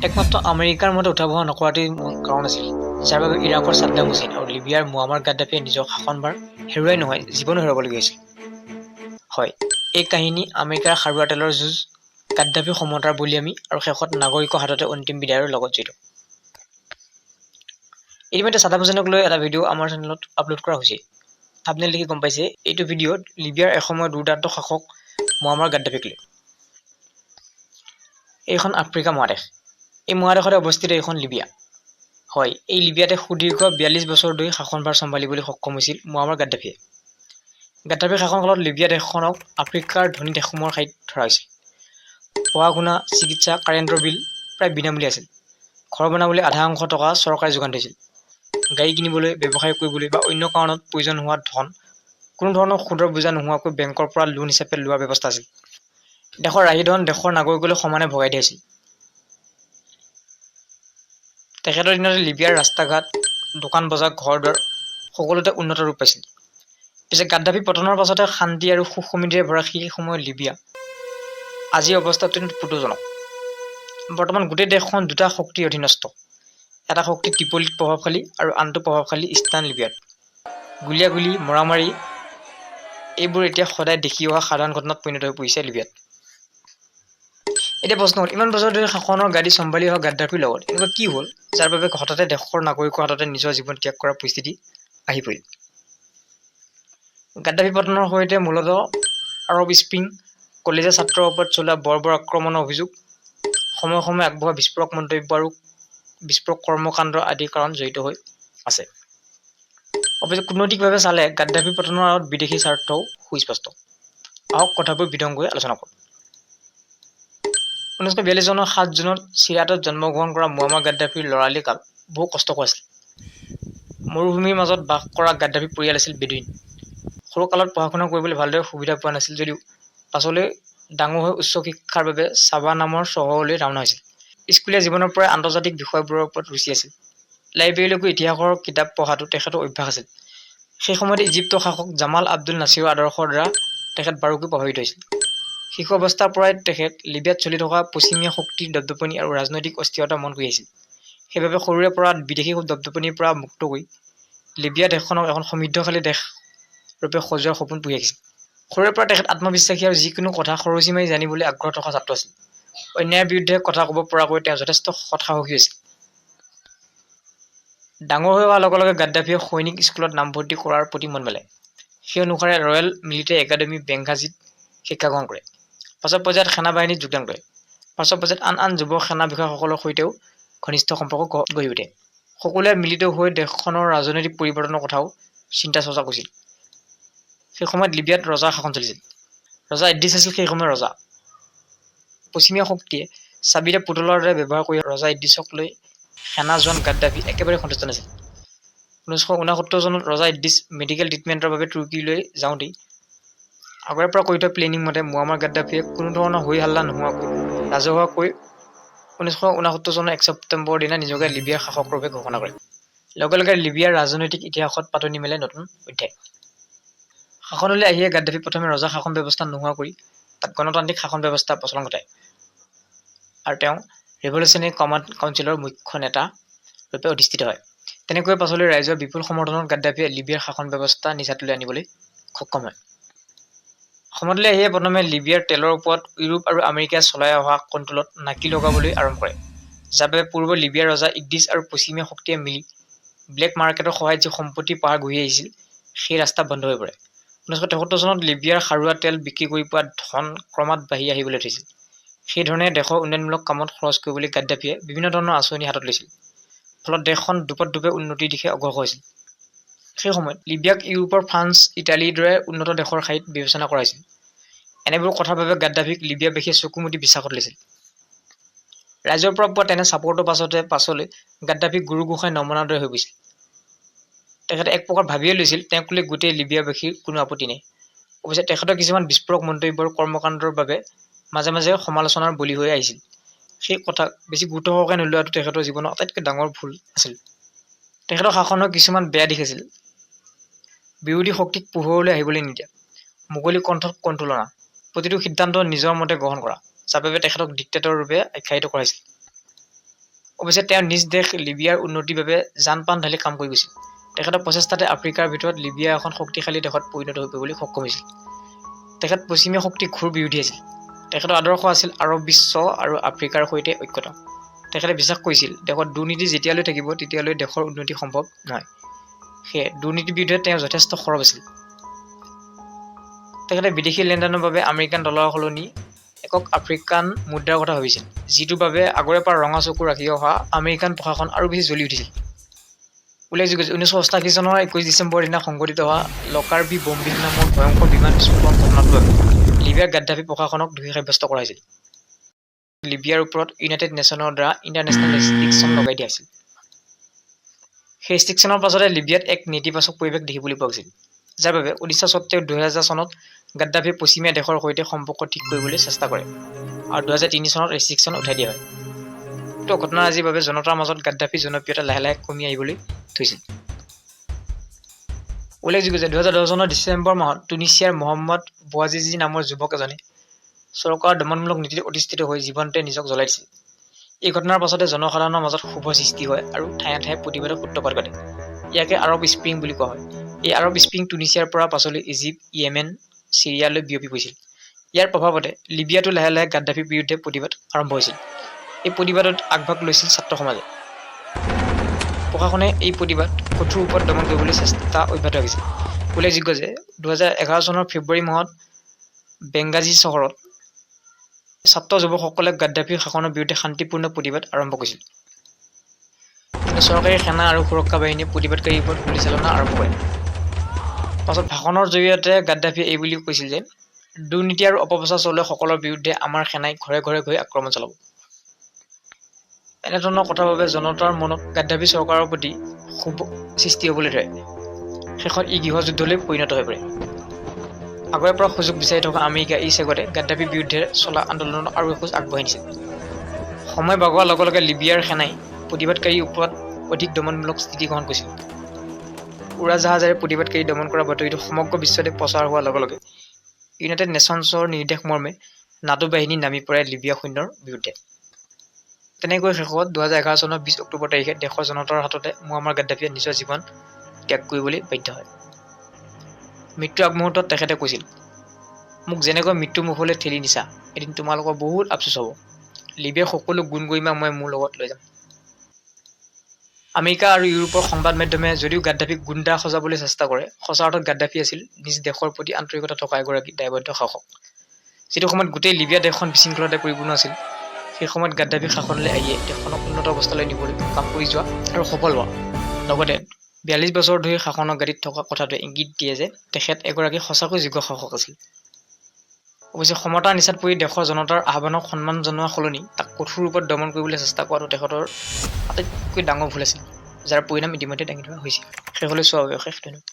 একমাত্ৰ আমেৰিকাৰ মতে উঠা বহা নকৰাটোৱেই কাৰণ আছিল, যাৰ বাবে ইৰাকৰ ছাদ্দাম হুছেইন আৰু লিবিয়াৰ মুয়াম্মাৰ গাদ্দাফিয়ে নিজৰ শাসনভাৰ হেৰুৱাই নহয় জীৱনো হেৰুৱাবলগীয়া হৈছিল। হয়, এই কাহিনী আমেৰিকাৰ খাৰুৱা তেলৰ যুঁজ, গাদ্দাফিৰ সমতাৰ বলিয়ামী আৰু শেষত নাগৰিকৰ হাততে অন্তিম বিদায়ৰ লগত জড়িত। ইতিমধ্যে ছাদ্দাম হুছেইনক লৈ এটা ভিডিঅ' আমাৰ চেনেলত আপলোড কৰা হৈছে। থাম্বনেইল দেখি গম পাইছে এইটো ভিডিঅ'ত লিবিয়াৰ এসময়ৰ দুৰ্দান্ত শাসক মুয়াম্মাৰ গাদ্দাফিক লৈ। এইখন আফ্ৰিকা মহাদেশ। এই মহাদেশতে অৱস্থিত এইখন লিবিয়া। হয়, এই লিবিয়াতে সুদীৰ্ঘ ৪২ বছৰ ধৰি শাসনভাৰ চম্ভালিবলৈ সক্ষম হৈছিল মুয়াম্মাৰ গাদ্দাফিয়ে। গাদ্দাফিৰ শাসনকালত লিবিয়া দেশখনক আফ্ৰিকাৰ ধনী দেশসমূহৰ ঠাইত ধৰা হৈছিল। পঢ়া-শুনা, চিকিৎসা, কাৰেণ্টৰ বিল প্ৰায় বিনামূলীয়া আছিল। ঘৰ বনাবলৈ আধা অংশ টকা চৰকাৰে যোগান ধৰিছিল। গাড়ী কিনিবলৈ, ব্যৱসায় কৰিবলৈ বা অন্য কাৰণত প্ৰয়োজন হোৱা ধন কোনো ধৰণৰ সুদৰ বোজা নোহোৱাকৈ বেংকৰ পৰা লোন হিচাপে লোৱাৰ ব্যৱস্থা আছিল। দেশৰ ৰাহি ধন দেশৰ নাগৰিকলৈ সমানে ভগাই দিয়া হৈছিল। তেখেতৰ দিনতে লিবিয়াৰ ৰাস্তা-ঘাট, দোকান-বজাৰ, ঘৰ-দুৱাৰ সকলোতে উন্নত ৰূপ পাইছিল। পিছে গাদ্দাফি পতনৰ পাছতে শান্তি আৰু সুখ সমৃদ্ধিৰে ভৰা সেই সময়ৰ লিবিয়া আজিৰ অৱস্থা অত্যন্ত পুতৌজনক। বৰ্তমান গোটেই দেশখন দুটা শক্তিৰ অধীনস্থ। এটা শক্তি ত্ৰিপলিত প্ৰভাৱশালী আৰু আনটো প্ৰভাৱশালী ইষ্টাৰ্ণ লিবিয়াত। গুলীয়াগুলী, মৰামাৰী এইবোৰ এতিয়া সদায় দেখি অহা সাধাৰণ ঘটনাত পৰিণত হৈ পৰিছে লিবিয়াত। এতিয়া প্ৰশ্ন হ'ল, ইমান বছৰ ধৰি শাসনৰ গাদী চম্ভালি অহা গাদ্দাফিৰ লগত এনেকুৱা কি হ'ল, যাৰ বাবে হঠাতে দেশৰ নাগৰিকৰ হাততে নিজৰ জীৱন ত্যাগ কৰাৰ পৰিস্থিতি আহি পৰিল? গাদ্দাফি পতনৰ সৈতে মূলতঃ আৰব স্প্ৰিং, কলেজীয়া ছাত্ৰৰ ওপৰত চলোৱা বৰ্বৰ আক্ৰমণৰ অভিযোগ, সময়ে সময়ে আগবঢ়োৱা বিস্ফোৰক মন্তব্য আৰু বিস্ফোৰক কৰ্মকাণ্ড আদিৰ কাৰণ জড়িত হৈ আছে। অৱশ্যে কূটনৈতিকভাৱে চালে গাদ্দাফি পতনৰ আঁৰত বিদেশী স্বাৰ্থও সুস্পষ্ট। আহক কথাবোৰ বিতংকৈ আলোচনা কৰোঁ। 1942 চনৰ 7 জুনত চিৰিয়াটত জন্মগ্ৰহণ কৰা মুয়াম্মাৰ গাদ্দাফিৰ ল'ৰালি কাল বহু কষ্টকৰ আছিল। মৰুভূমিৰ মাজত বাস কৰা গাদ্দাফিৰ পৰিয়াল আছিল বেদুইন। সৰু কালত পঢ়া-শুনা কৰিবলৈ ভালদৰে সুবিধা পোৱা নাছিল যদিও পাছলৈ ডাঙৰ হৈ উচ্চ শিক্ষাৰ বাবে চাবা নামৰ চহৰলৈ ৰাওনা হৈছিল। স্কুলীয়া জীৱনৰ পৰাই আন্তৰ্জাতিক বিষয়বোৰৰ ওপৰত ৰুচি আছিল। লাইব্ৰেৰীলৈকে ইতিহাসৰ কিতাপ পঢ়াটো তেখেতৰ অভ্যাস আছিল। সেই সময়তে ইজিপ্তৰ শাসক জামাল আব্দুল নাছিৰৰ আদৰ্শৰ দ্বাৰা তেখেত বাৰুকৈ প্ৰভাৱিত হৈছিল। শিশু অৱস্থাৰ পৰাই তেখেত লিবিয়াত চলি থকা পশ্চিমীয়া শক্তিৰ দপদপনি আৰু ৰাজনৈতিক অস্থিৰতা মন কৰি আহিছিল। সেইবাবে সৰুৰে পৰা বিদেশী দপদপনিৰ পৰা মুক্ত কৰি লিবিয়া দেশখনক এখন সমৃদ্ধশালী দেশ ৰূপে সজোৱাৰ সপোন পুহি আহিছিল। সৰুৰে পৰা তেখেত আত্মবিশ্বাসী আৰু যিকোনো কথা খৰচি মাৰি জানিবলৈ আগ্ৰহ থকা ছাত্ৰ আছিল। অন্যায়ৰ বিৰুদ্ধে কথা ক'ব পৰাকৈ তেওঁ যথেষ্ট সৎসাহসী আছিল। ডাঙৰ হৈ অহাৰ লগে লগে গাদ্দাফিয়ে সৈনিক স্কুলত নামভৰ্তি কৰাৰ প্ৰতি মন মেলে। সেই অনুসাৰে ৰয়েল মিলিটাৰী একাডেমী বেংঘাজিত শিক্ষা গ্ৰহণ কৰে। পাছৰ পৰ্যায়ত সেনা বাহিনীত যোগদান কৰে। পাছৰ পৰ্যায়ত আন যুৱ সেনা বিষয়াসকলৰ সৈতেও ঘনিষ্ঠ সম্পৰ্ক গঢ়ি উঠে। সকলোৱে মিলিত হৈ দেশখনৰ ৰাজনৈতিক পৰিৱৰ্তনৰ কথাও চিন্তা চৰ্চা কৰিছিল। সেই সময়ত লিবিয়াত ৰজাৰ শাসন চলিছিল। ৰজা ইদ্ৰিছ আছিল সেই সময়ৰ ৰজা। পশ্চিমীয়া শক্তিয়ে চাবিতে পুতলাৰ দৰে ব্যৱহাৰ কৰি ৰজা ইদ্ৰিছক লৈ সেনা জোৱান গাদ্দাফি একেবাৰে সন্তুষ্ট নাছিল। 1969 চনত ৰজা ইদ্ৰিছ মেডিকেল ট্ৰিটমেণ্টৰ বাবে তুৰ্কীলৈ যাওঁতেই আগৰে পৰা কৰি থোৱা প্লেনিং মতে মুয়াম্মাৰ গাদ্দাফিয়ে কোনো ধৰণৰ হৈ হাল্লা নোহোৱাকৈ ৰাজহুৱাকৈ 1969 চনৰ 1 ছেপ্টেম্বৰৰ দিনা নিজকে লিবিয়াৰ শাসকৰূপে ঘোষণা কৰে। লগে লগে লিবিয়াৰ ৰাজনৈতিক ইতিহাসত পাতনি মেলে নতুন অধ্যায়। শাসনলৈ আহিয়ে গাদ্দাফি প্ৰথমে ৰজা শাসন ব্যৱস্থা নোহোৱা কৰি তাত গণতান্ত্ৰিক শাসন ব্যৱস্থা প্ৰচলন ঘটায় আৰু তেওঁ ৰিভলিউচনেৰী কমাণ্ড কাউন্সিলৰ মুখ্য নেতা ৰূপে অধিষ্ঠিত হয়। তেনেকৈ পাছলৈ ৰাইজৰ বিপুল সমৰ্থনত গাদ্দাফিয়ে লিবিয়াৰ শাসন ব্যৱস্থা নিজ হাতলৈ আনিবলৈ সক্ষম হয়। ক্ষমতালৈ আহিয়ে প্ৰথমে লিবিয়াৰ তেলৰ ওপৰত ইউৰোপ আৰু আমেৰিকাই চলাই অহা কণ্ট্ৰলত নাকি লগাবলৈ আৰম্ভ কৰে, যাৰ বাবে পূৰ্ব লিবিয়াৰ ৰজা ইদ্ৰিছ আৰু পশ্চিমীয়া শক্তিয়ে মিলি ব্লেক মাৰ্কেটৰ সহায়ত যি সম্পত্তি পাহাৰ ঘূৰি আহিছিল সেই ৰাস্তা বন্ধ হৈ পৰে। 1973 চনত লিবিয়াৰ খাৰুৱা তেল বিক্ৰী কৰি পোৱা ধন ক্ৰমাৎ বাঢ়ি আহিবলৈ ধৰিছিল। সেই ধৰণে দেশৰ উন্নয়নমূলক কামত খৰচ কৰিবলৈ গাদ্দাফিয়ে বিভিন্ন ধৰণৰ আঁচনি হাতত লৈছিল। ফলত দেশখন দোপতদোপে উন্নতিৰ দিশে অগ্ৰসৰ হৈছিল। সেই সময়ত লিবিয়াক ইউৰোপৰ ফ্ৰান্স, ইটালীৰ দৰে উন্নত দেশৰ ঠাইত বিবেচনা কৰা হৈছিল। এনেবোৰ কথাৰ বাবে গাদ্দাফিক লিবিয়াবাসীয়ে চকুমুদি বিশ্বাসত লৈছিল। ৰাইজৰ পৰা পোৱা তেনে ছাপৰ্টৰ পাছলৈ গাদ্দাফিক গুৰু গোসাঁই নমনাৰ দৰে হৈ পৰিছিল। তেখেতে এক প্ৰকাৰ ভাবিয়ে লৈছিল তেওঁক লৈ গোটেই লিবিয়াবাসীৰ কোনো আপত্তি নাই। অৱশ্যে তেখেতৰ কিছুমান বিস্ফোৰক মন্তব্য আৰু কৰ্মকাণ্ডৰ বাবে মাজে মাজে সমালোচনাৰ বলি হৈ আহিছিল। সেই কথা বেছি গুৰুত্ব সহকাৰে নোলোৱাটো তেখেতৰ জীৱনৰ আটাইতকৈ ডাঙৰ ভুল আছিল। তেখেতৰ শাসনৰ কিছুমান বেয়া দিশ আছিল। বিৰোধী শক্তিক পোহৰলৈ আহিবলৈ নিদিয়া, মুকলি কণ্ঠত কণ্ট্ৰল অনা, প্ৰতিটো সিদ্ধান্ত নিজৰ মতে গ্ৰহণ কৰা, যাৰ বাবে তেখেতক ডিক্টেটৰ ৰূপে আখ্যায়িত কৰা হৈছিল। অৱশ্যে তেওঁ নিজ দেশ লিবিয়াৰ উন্নতিৰ বাবে জান প্ৰাণ ঢালি কাম কৰি গৈছিল। তেখেতৰ প্ৰচেষ্টাতে আফ্ৰিকাৰ ভিতৰত লিবিয়া এখন শক্তিশালী দেশত পৰিণত হৈ পৰিবলৈ সক্ষম হৈছিল। তেখেত পশ্চিমীয়া শক্তিৰ ঘোৰ বিৰোধী আছিল। তেখেতৰ আদৰ্শ আছিল আৰৱ বিশ্ব আৰু আফ্ৰিকাৰ সৈতে ঐক্যতা। তেখেতে বিশ্বাস কৰিছিল দেশত দুৰ্নীতি যেতিয়ালৈ থাকিব তেতিয়ালৈ দেশৰ উন্নতি সম্ভৱ নহয়। সেয়ে দুৰ্নীতিৰ বিৰুদ্ধে তেওঁ যথেষ্ট সৰব আছিল। তেখেতে বিদেশী লেনদেনৰ বাবে আমেৰিকান ডলাৰৰ সলনি একক আফ্ৰিকান মুদ্ৰাৰ কথা ভাবিছিল, যিটোৰ বাবে আগৰে পৰা ৰঙা চকু ৰাখি অহা আমেৰিকান প্ৰশাসন আৰু বেছি জ্বলি উঠিছিল। উল্লেখযোগ্য যে 1988 চনৰ 21 ডিচেম্বৰৰ দিনা সংঘটিত হোৱা লকাৰবি বম্বিং নামৰ ভয়ংকৰ বিমান বিস্ফোৰণ ঘটনাটোৰ বাবে লিবিয়াৰ গাদ্দাফি প্ৰশাসনক দোষী সাব্যস্ত কৰা হৈছিল। লিবিয়াৰ ওপৰত ইউনাইটেড নেশ্যনৰ দ্বাৰা ইণ্টাৰনেশ্যনেল ৰেষ্ট্ৰিকশ্যন লগাই দিয়া হৈছিল। সেই ৰেষ্ট্ৰিকশ্যনৰ পাছতে লিবিয়াত এক নেতিবাচক পৰিৱেশ দেখিবলৈ পোৱা গৈছিল, যাৰ বাবে উৰিষ্যা স্বত্তেও 2000 চনত গাদ্দাফিয়ে পশ্চিমীয়া দেশৰ সৈতে সম্পৰ্ক ঠিক কৰিবলৈ চেষ্টা কৰে আৰু 2003 চনত ৰেষ্ট্ৰিকশ্যন উঠাই দিয়া হয়। উক্ত ঘটনাৰাজিৰ বাবে জনতাৰ মাজত গাদ্দাফিৰ জনপ্ৰিয়তা লাহে লাহে কমি আহিবলৈ ধৰিছিল। উল্লেখযোগ্য যে 2010 চনৰ ডিচেম্বৰ মাহত টুনিছিয়াৰ মহম্মদ বৌআজিজি নামৰ যুৱক এজনে চৰকাৰৰ দমনমূলক নীতিত অধিষ্ঠিত হৈ জীৱনতে নিজক জ্বলাই দিছিল। এই ঘটনাৰ পাছতে জনসাধাৰণৰ মাজত ক্ষোভৰ সৃষ্টি হয় আৰু ঠায়ে ঠায়ে প্ৰতিবাদৰ সূত্ৰপাত ঘটে। ইয়াকে আৰৱ স্প্ৰিং বুলি কোৱা হয়। এই আৰৱ স্প্ৰিং টুনিছিয়াৰ পৰা পাছলৈ ইজিপ্ত, ইয়েমেন, চিৰিয়ালৈ বিয়পি পৰিছিল। ইয়াৰ প্ৰভাৱতে লিবিয়াতো লাহে লাহে গাদ্দাফিৰ বিৰুদ্ধে প্ৰতিবাদ আৰম্ভ হৈছিল। এই প্ৰতিবাদত আগভাগ লৈছিল ছাত্ৰ সমাজে। প্ৰশাসনে এই প্ৰতিবাদ কঠোৰ ৰূপত দমন কৰিবলৈ চেষ্টা অব্যাহত ৰাখিছিল। উল্লেখযোগ্য যে 2011 চনৰ ফেব্ৰুৱাৰী মাহত বেংগাজি চহৰত ছাত্ৰ যুৱকসকলে গাদ্দাফিৰ শাসনৰ বিৰুদ্ধে শান্তিপূৰ্ণ প্ৰতিবাদ আৰম্ভ কৰিছিল। কিন্তু চৰকাৰী সেনা আৰু সুৰক্ষা বাহিনীয়ে প্ৰতিবাদকাৰীৰ ওপৰত গুলীচালনা আৰম্ভ কৰে। পাছত ভাষণৰ জৰিয়তে গাদ্দাফিয়ে এই বুলি কৈছিল যে দুৰ্নীতি আৰু অপপ্ৰচাৰ চলোৱা সকলৰ বিৰুদ্ধে আমাৰ সেনাই ঘৰে ঘৰে গৈ আক্ৰমণ চলাব। এনেধৰণৰ কথাৰ বাবে জনতাৰ মনত গাদ্দাফি চৰকাৰৰ প্ৰতি ক্ষোভ সৃষ্টি হ'বলৈ ধৰে। শেষত ই গৃহযুদ্ধলৈ পৰিণত হৈ পৰে। আগৰে পৰা সুযোগ বিচাৰি থকা আমেৰিকা এই চেগতে গাদ্দাফিৰ বিৰুদ্ধে চলা আন্দোলনত আৰু এখোজ আগবঢ়াই নিছিল। সময় বাগোৱাৰ লগে লগে লিবিয়াৰ সেনাই প্ৰতিবাদকাৰীৰ ওপৰত অধিক দমনমূলক স্থিতি গ্ৰহণ কৰিছিল। উৰাজাহাজেৰে প্ৰতিবাদকাৰী দমন কৰা বাতৰিটো সমগ্ৰ বিশ্বতে প্ৰচাৰ হোৱাৰ লগে লগে ইউনাইটেড নেশ্যনছৰ নিৰ্দেশ মৰ্মে নাটো বাহিনী নামি পৰে লিবিয়া সৈন্যৰ বিৰুদ্ধে। তেনেকৈ শেষত 2011 চনৰ 20 অক্টোবৰ তাৰিখে দেশৰ জনতাৰ হাততে মুয়াম্মাৰ গাদ্দাফিয়ে নিজৰ জীৱন ত্যাগ কৰিবলৈ বাধ্য হয়। মৃত্যুৰ আগমুহূৰ্তত তেখেতে কৈছিল, মোক যেনেকৈ মৃত্যুৰ মুখলৈ ঠেলি নিছা, এদিন তোমালোকৰ বহুত আফচোচ হ'ব। লিবিয়াৰ সকলো গুণ গৰিমা মই মোৰ লগত লৈ যাম। আমেৰিকা আৰু ইউৰোপৰ সংবাদ মাধ্যমে যদিও গাদ্দাফিক গুণ্ডা সজাবলৈ চেষ্টা কৰে, সঁচা অৰ্থত গাদ্দাফি আছিল নিজ দেশৰ প্ৰতি আন্তৰিকতা থকা এগৰাকী দায়বদ্ধ শাসক। যিটো সময়ত গোটেই লিবিয়া দেশখন বিশৃংখলতাৰে পৰিপূৰ্ণ আছিল, সেই সময়ত গাদ্দাফি শাসনলৈ আহিয়ে দেশখনক উন্নত অৱস্থালৈ নিবলৈ কাম কৰি যোৱা আৰু সফল হোৱা। লগতে 42 বছৰ ধৰি শাসনৰ গাদীত থকা কথাটোৱে ইংগিত দিয়ে যে তেখেত এগৰাকী সঁচাকৈ যোগ্য শাসক আছিল। অৱশ্যে সমতাৰ নিচাত পৰি দেশৰ জনতাৰ আহ্বানক সন্মান জনোৱাৰ সলনি তাক কঠোৰ ৰূপত দমন কৰিবলৈ চেষ্টা কৰাটো তেখেতৰ আটাইতকৈ ডাঙৰ ভুল আছিল, যাৰ পৰিণাম ইতিমধ্যে দাঙি ধৰা হৈছে। শেষলৈ চোৱাৰ বাবে অশেষ ধন্যবাদ।